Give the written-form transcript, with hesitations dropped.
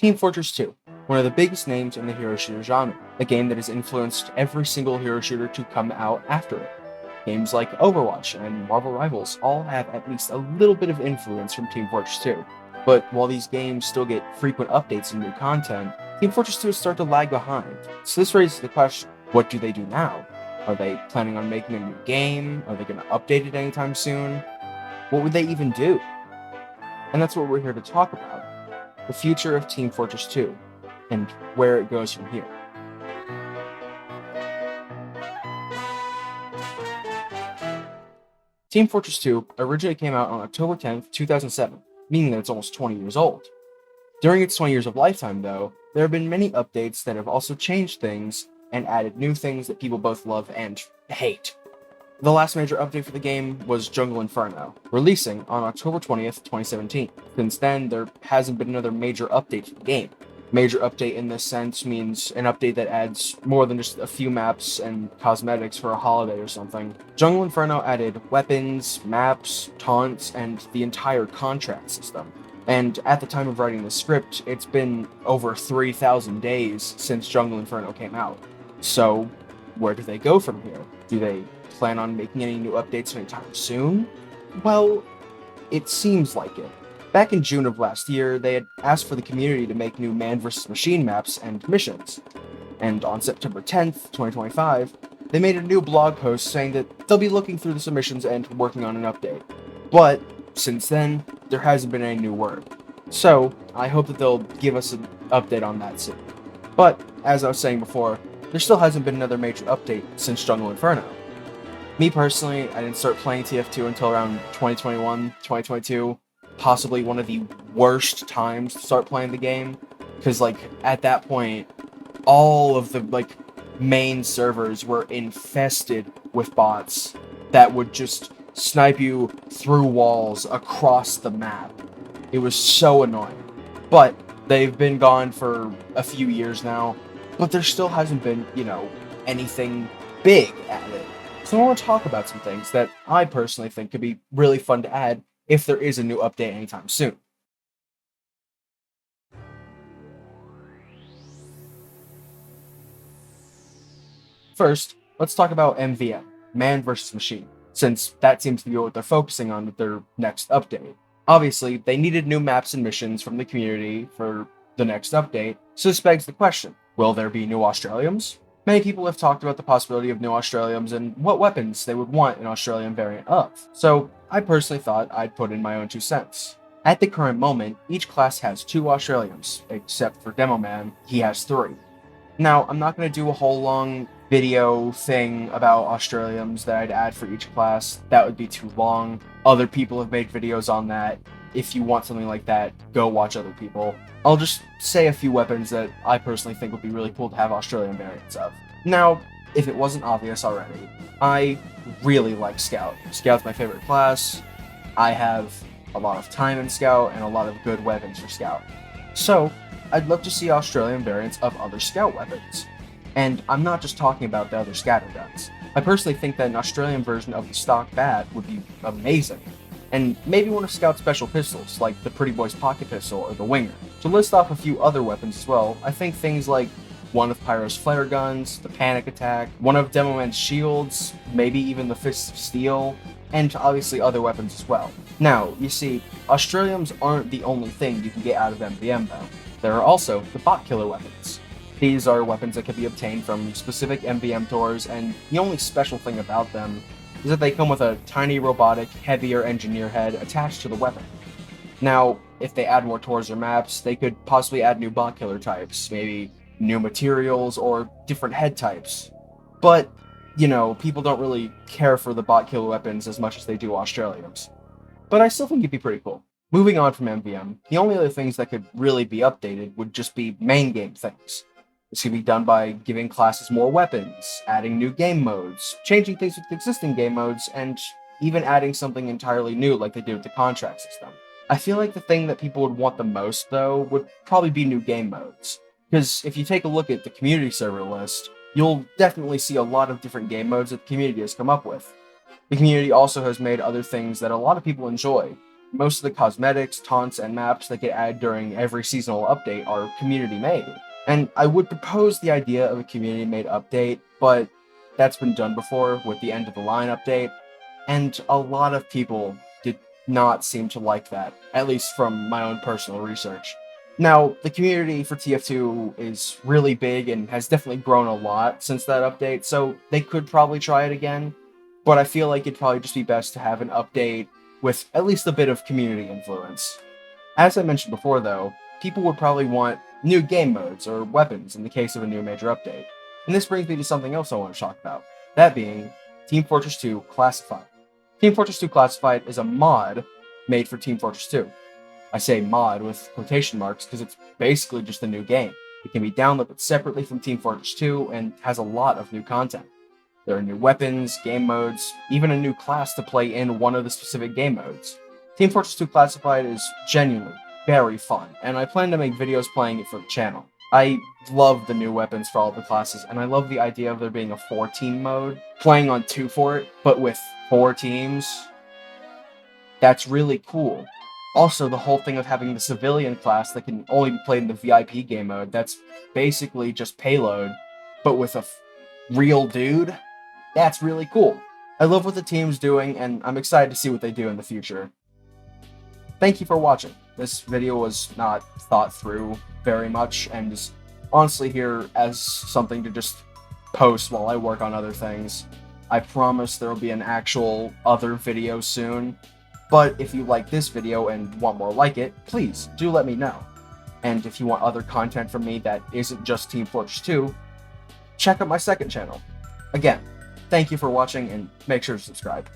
Team Fortress 2, one of the biggest names in the hero shooter genre, a game that has influenced every single hero shooter to come out after it. Games like Overwatch and Marvel Rivals all have at least a little bit of influence from Team Fortress 2. But while these games still get frequent updates and new content, Team Fortress 2 is starting to lag behind. So this raises the question, what do they do now? Are they planning on making a new game? Are they going to update it anytime soon? What would they even do? And that's what we're here to talk about. The future of Team Fortress 2, and where it goes from here. Team Fortress 2 originally came out on October 10th, 2007, meaning that it's almost 20 years old. During its 20 years of lifetime, though, there have been many updates that have also changed things and added new things that people both love and hate. The last major update for the game was Jungle Inferno, releasing on October 20th, 2017. Since then, there hasn't been another major update to the game. Major update in this sense means an update that adds more than just a few maps and cosmetics for a holiday or something. Jungle Inferno added weapons, maps, taunts, and the entire contract system. And at the time of writing the script, it's been over 3,000 days since Jungle Inferno came out. So, where do they go from here? Do they plan on making any new updates anytime soon? Well, it seems like it. Back in June of last year, they had asked for the community to make new man vs. machine maps and missions. And on September 10th, 2025, they made a new blog post saying that they'll be looking through the submissions and working on an update. But since then, there hasn't been any new word. So, I hope that they'll give us an update on that soon. But, as I was saying before, there still hasn't been another major update since Jungle Inferno. Me personally, I didn't start playing TF2 until around 2021, 2022, possibly one of the worst times to start playing the game, because at that point, all of the main servers were infested with bots that would just snipe you through walls across the map. It was so annoying. But they've been gone for a few years now, but there still hasn't been, anything big added. So I want to talk about some things that I personally think could be really fun to add if there is a new update anytime soon. First, let's talk about MVM, Man vs. Machine, since that seems to be what they're focusing on with their next update. Obviously, they needed new maps and missions from the community for the next update, so this begs the question, will there be new Australiums? Many people have talked about the possibility of new Australiums and what weapons they would want an Australian variant of, so I personally thought I'd put in my own 2 cents. At the current moment, each class has 2 Australiums, except for Demo Man, he has 3. Now, I'm not going to do a whole long video thing about Australiums that I'd add for each class. That would be too long. Other people have made videos on that. If you want something like that, go watch other people. I'll just say a few weapons that I personally think would be really cool to have Australian variants of. Now, if it wasn't obvious already, I really like Scout. Scout's my favorite class. I have a lot of time in Scout and a lot of good weapons for Scout. So, I'd love to see Australian variants of other Scout weapons. And I'm not just talking about the other scatter guns. I personally think that an Australian version of the stock bat would be amazing. And maybe one of Scout's special pistols, like the Pretty Boy's pocket pistol or the Winger. To list off a few other weapons as well, I think things like one of Pyro's flare guns, the Panic Attack, one of Demo Man's shields, maybe even the Fists of Steel, and obviously other weapons as well. Now, you see, Australiums aren't the only thing you can get out of MVM though. There are also the bot killer weapons. These are weapons that can be obtained from specific MVM doors, and the only special thing about them is that they come with a tiny robotic, heavier engineer head attached to the weapon. Now, if they add more tours or maps, they could possibly add new bot killer types, maybe new materials or different head types. But, people don't really care for the bot killer weapons as much as they do Australiums. But I still think it'd be pretty cool. Moving on from MVM, the only other things that could really be updated would just be main game things. This can be done by giving classes more weapons, adding new game modes, changing things with existing game modes, and even adding something entirely new like they did with the contract system. I feel like the thing that people would want the most, though, would probably be new game modes. Because if you take a look at the community server list, you'll definitely see a lot of different game modes that the community has come up with. The community also has made other things that a lot of people enjoy, most of the cosmetics, taunts, and maps that get added during every seasonal update are community made. And I would propose the idea of a community made update, but that's been done before with the end of the line update, and a lot of people did not seem to like that, at least from my own personal research. Now, the community for TF2 is really big and has definitely grown a lot since that update, so they could probably try it again, but I feel like it'd probably just be best to have an update with at least a bit of community influence. As I mentioned before, though, people would probably want new game modes or weapons in the case of a new major update. And this brings me to something else I want to talk about, that being Team Fortress 2 Classified. Team Fortress 2 Classified is a mod made for Team Fortress 2. I say mod with quotation marks because it's basically just a new game. It can be downloaded separately from Team Fortress 2 and has a lot of new content. There are new weapons, game modes, even a new class to play in one of the specific game modes. Team Fortress 2 Classified is genuinely very fun, and I plan to make videos playing it for the channel. I love the new weapons for all the classes, and I love the idea of there being a 4-team mode, playing on 2 Fort, but with 4 teams. That's really cool. Also, the whole thing of having the civilian class that can only be played in the VIP game mode, that's basically just payload, but with a real dude. That's really cool. I love what the team's doing, and I'm excited to see what they do in the future. Thank you for watching. This video was not thought through very much, and is honestly here as something to just post while I work on other things. I promise there will be an actual other video soon, but if you like this video and want more like it, please do let me know. And if you want other content from me that isn't just Team Fortress 2, check out my second channel. Again, thank you for watching, and make sure to subscribe.